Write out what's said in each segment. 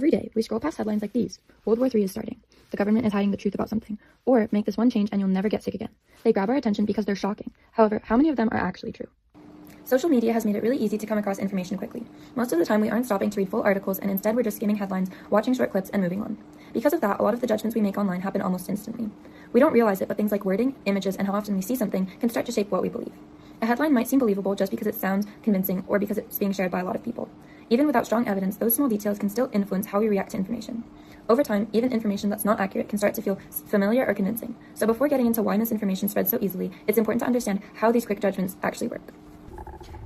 Every day, we scroll past headlines like these: World War III is starting, the government is hiding the truth about something, or make this one change and you'll never get sick again. They grab our attention because they're shocking. However, how many of them are actually true? Social media has made it really easy to come across information quickly. Most of the time, we aren't stopping to read full articles, and instead we're just skimming headlines, watching short clips, and moving on. Because of that, a lot of the judgments we make online happen almost instantly. We don't realize it, but things like wording, images, and how often we see something can start to shape what we believe. A headline might seem believable just because it sounds convincing or because it's being shared by a lot of people. Even without strong evidence, those small details can still influence how we react to information. Over time, even information that's not accurate can start to feel familiar or convincing. So before getting into why misinformation spreads so easily, it's important to understand how these quick judgments actually work.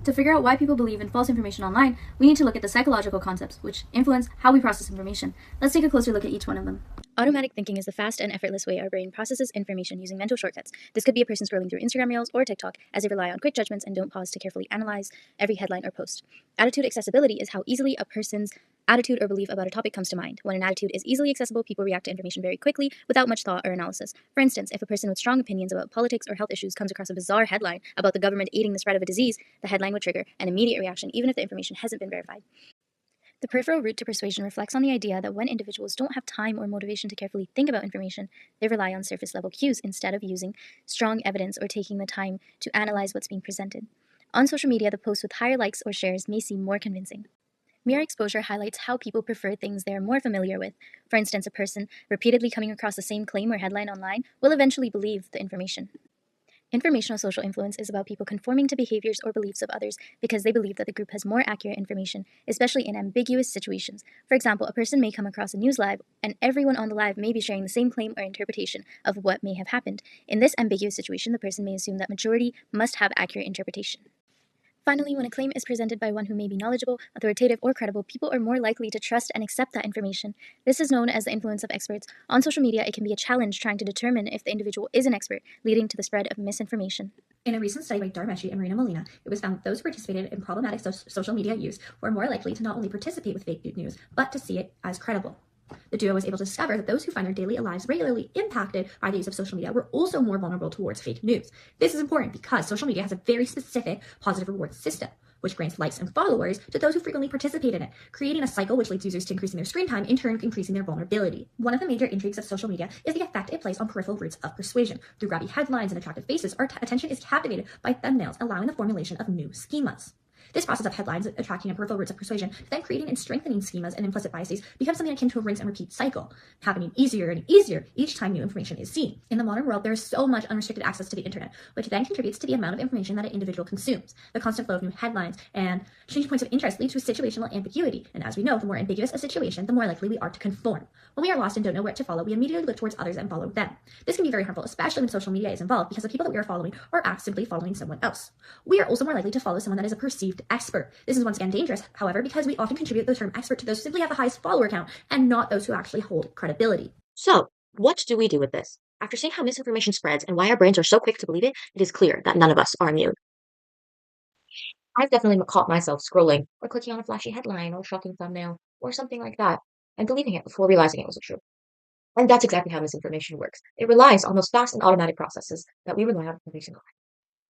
To figure out why people believe in false information online, we need to look at the psychological concepts, which influence how we process information. Let's take a closer look at each one of them. Automatic thinking is the fast and effortless way our brain processes information using mental shortcuts. This could be a person scrolling through Instagram Reels or TikTok, as they rely on quick judgments and don't pause to carefully analyze every headline or post. Attitude accessibility is how easily a person's attitude or belief about a topic comes to mind. When an attitude is easily accessible, people react to information very quickly without much thought or analysis. For instance, if a person with strong opinions about politics or health issues comes across a bizarre headline about the government aiding the spread of a disease, the headline would trigger an immediate reaction, even if the information hasn't been verified. The peripheral route to persuasion reflects on the idea that when individuals don't have time or motivation to carefully think about information, they rely on surface-level cues instead of using strong evidence or taking the time to analyze what's being presented. On social media, the posts with higher likes or shares may seem more convincing. Mere exposure highlights how people prefer things they are more familiar with. For instance, a person repeatedly coming across the same claim or headline online will eventually believe the information. Informational social influence is about people conforming to behaviors or beliefs of others because they believe that the group has more accurate information, especially in ambiguous situations. For example, a person may come across a news live, and everyone on the live may be sharing the same claim or interpretation of what may have happened. In this ambiguous situation, the person may assume that majority must have accurate interpretation. Finally, when a claim is presented by one who may be knowledgeable, authoritative, or credible, people are more likely to trust and accept that information. This is known as the influence of experts. On social media, it can be a challenge trying to determine if the individual is an expert, leading to the spread of misinformation. In a recent study by Darmeshi and Marina Molina, it was found that those who participated in problematic social media use were more likely to not only participate with fake news, but to see it as credible. The duo was able to discover that those who find their daily lives regularly impacted by the use of social media were also more vulnerable towards fake news. This is important because social media has a very specific positive reward system, which grants likes and followers to those who frequently participate in it, creating a cycle which leads users to increasing their screen time, in turn increasing their vulnerability. One of the major intrigues of social media is the effect it plays on peripheral routes of persuasion. Through grabby headlines and attractive faces, our attention is captivated by thumbnails, allowing the formulation of new schemas. This process of headlines attracting and peripheral routes of persuasion, then creating and strengthening schemas and implicit biases becomes something akin to a rinse and repeat cycle, happening easier and easier each time new information is seen. In the modern world, there is so much unrestricted access to the internet, which then contributes to the amount of information that an individual consumes. The constant flow of new headlines and changing points of interest leads to a situational ambiguity, and as we know, the more ambiguous a situation, the more likely we are to conform. When we are lost and don't know where to follow, we immediately look towards others and follow them. This can be very harmful, especially when social media is involved, because the people that we are following are simply following someone else. We are also more likely to follow someone that is a perceived expert. This is once again dangerous, however, because we often contribute the term expert to those who simply have the highest follower count and not those who actually hold credibility. So, what do we do with this? After seeing how misinformation spreads and why our brains are so quick to believe it, it is clear that none of us are immune. I've definitely caught myself scrolling or clicking on a flashy headline or shocking thumbnail or something like that and believing it before realizing it wasn't true. And that's exactly how misinformation works. It relies on those fast and automatic processes that we rely on every single time.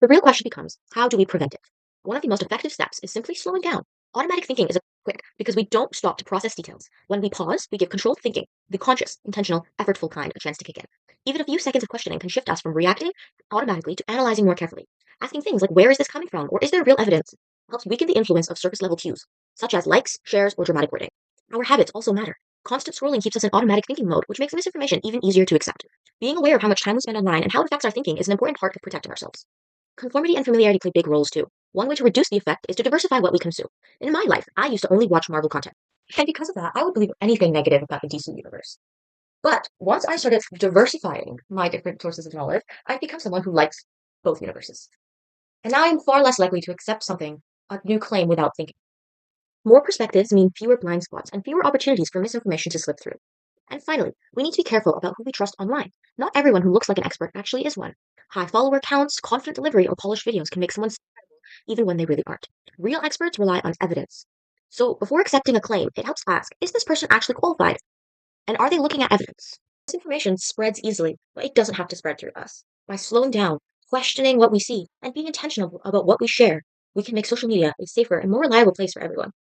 The real question becomes, how do we prevent it? One of the most effective steps is simply slowing down. Automatic thinking is quick because we don't stop to process details. When we pause, we give controlled thinking, the conscious, intentional, effortful kind, a chance to kick in. Even a few seconds of questioning can shift us from reacting automatically to analyzing more carefully. Asking things like, where is this coming from, or is there real evidence, helps weaken the influence of surface-level cues, such as likes, shares, or dramatic wording. Our habits also matter. Constant scrolling keeps us in automatic thinking mode, which makes misinformation even easier to accept. Being aware of how much time we spend online and how it affects our thinking is an important part of protecting ourselves. Conformity and familiarity play big roles too. One way to reduce the effect is to diversify what we consume. In my life, I used to only watch Marvel content. And because of that, I would believe anything negative about the DC universe. But once I started diversifying my different sources of knowledge, I've become someone who likes both universes. And now I'm far less likely to accept a new claim without thinking. More perspectives mean fewer blind spots and fewer opportunities for misinformation to slip through. And finally, we need to be careful about who we trust online. Not everyone who looks like an expert actually is one. High follower counts, confident delivery, or polished videos can make someone seem credible even when they really aren't. Real experts rely on evidence. So before accepting a claim, it helps ask, is this person actually qualified? And are they looking at evidence? Misinformation spreads easily, but it doesn't have to spread through us. By slowing down, questioning what we see, and being intentional about what we share, we can make social media a safer and more reliable place for everyone.